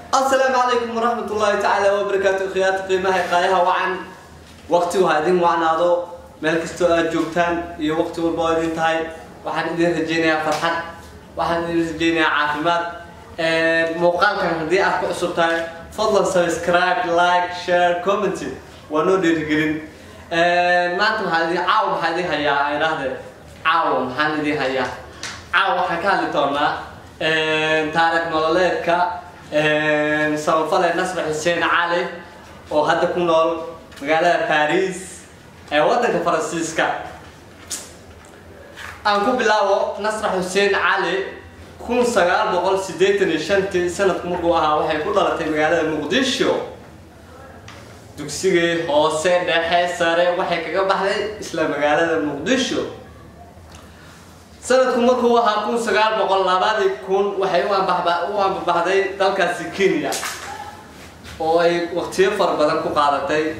السلام عليكم ورحمة الله تعالى وبركاته. خيات قيمها قايها وعن وقتي وهذه وعن هذا ملك استوى جوبتان يوقت والبوادين تاي وحن إذا رجينا فرحة وحن إذا رجينا عافمات موقع كان هدي أحكي أصوتاي فضلا سبسكرايب لايك شير كومنت ونودي تقولين ما أنتم هذه عاو هذه هيا هذا عاو هذه هيا عاو حكالي تونا تارك مولاتك سوف نصبح حسين علي وهذا كنا مقالة باريس ودك فرنسيسكا أنكو بلاو نصر حسين علي كون سجال بقول سديتني شنتي سنة مرقوها وحي كلها مقالة مقدشو دكسيجي حسين ده سارة وحي كجبه إسلام مقالة مقدشو سنة مرقوها كون سجال بقول لابد يكون وحي وان بحدي تلك سكينيا وأي وقتي فربنا كقارتي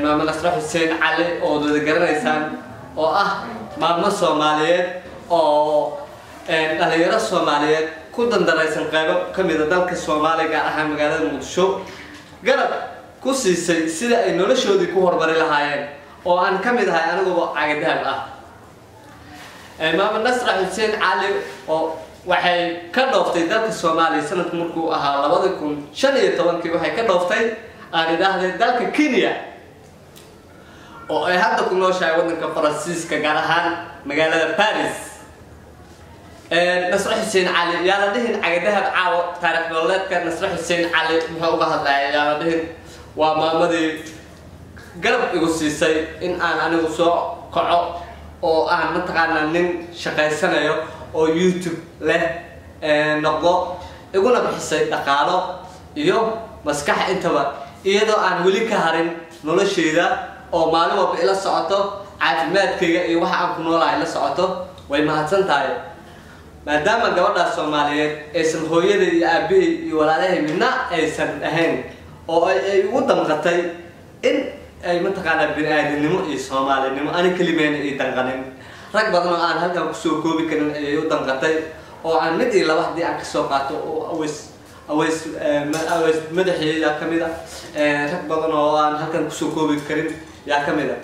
ماما نصر حسين علي أو دقرنيسان أو ماما سومالية أو الهيرة السومالية كودن دريسان قيبة كم إذا دلك السومالي قاعد أهم مقالة المدشو قرب كوسي سيدا إنه لشو دي كوهر بري لهايين أو أن كم إذا هاي أنا قوة عقدها ماما نصر حسين علي أو waxay ka dhooftay dalka Soomaaliya sanad markuu ahaa 2015 waxay ka dhooftay aan idhaahday dalka Kenya oo ay hadda ku nooshahay wadanka Faransiiska gaar ahaan magaalada Paris Nasr Hussein Ali yaa la dhihin cagadaha caawa taariikh nololeedka Nasr Hussein Ali wuxuu uga hadlayaa yaa la dhihin waa maamadii garab igu siisay in aan anigu soo kaco oo aan mataqaanaa nin shaqaysanayo oo YouTube leh noqdo iguna bixisay dhaqaalo iyo maskax intaba iyadoo aan wali ka harin noloshayda oo maalin walba ila socoto caafimaadkayga iyo waxa aan ku noolahay la socoto way mahadsan tahay maadaama gabadha Soomaaliyeed aysan hooyada iyo aabahay iyo walaalahay midna aysan ahayn oo ay ugu damqatay in ay mataqaanaa bini'aadanimo iyo Soomaalinimo ani kalimeena ay danqanin rag badan oo aan halkan ku soo koobi karin ay u danqatay oo aan mid iyo laba hadii aan ka soo qaato oo aways madaxeeda kamida rag badan oo aan halkan ku soo koobi karin yaa kamida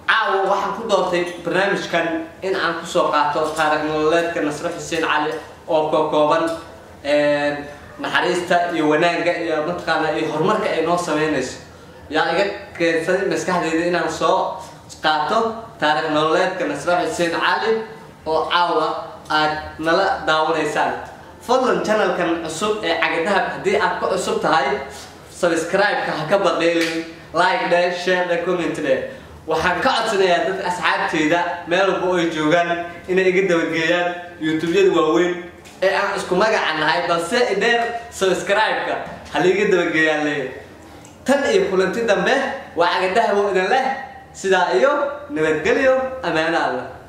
caawa waxaan ku doortay barnaamijkan in aan ku soo qaato taariikh nololeedka Nasr Hussein Ali oo kooban naxariista iyo wanaagga iyo mataqaanaa iyo horumarka ay noo sameynayso yaa iga keensaday maskaxdayda inaan soo qaato taariikh nololeedka Nasr Hussein Ali oo caawa aad nala daawanaysaan fadlan channelkan cusub ee cagadaha hadii aad ku cusub tahay subscribe-ka ha ka baqeelin like day share day comment day waxaan ka codsanayaa dadka asxaabteyda meel walba oo ay joogaan inay iga dabageeyaan YouTube-yada waaweyn ee aan isku magac nahay balse idheer subscribe-ka ha la iga dabageeyaan tan iyo kulanti dambe waa cagadaha oo idin leh sidaa iyo nabadgelyo amaana Allah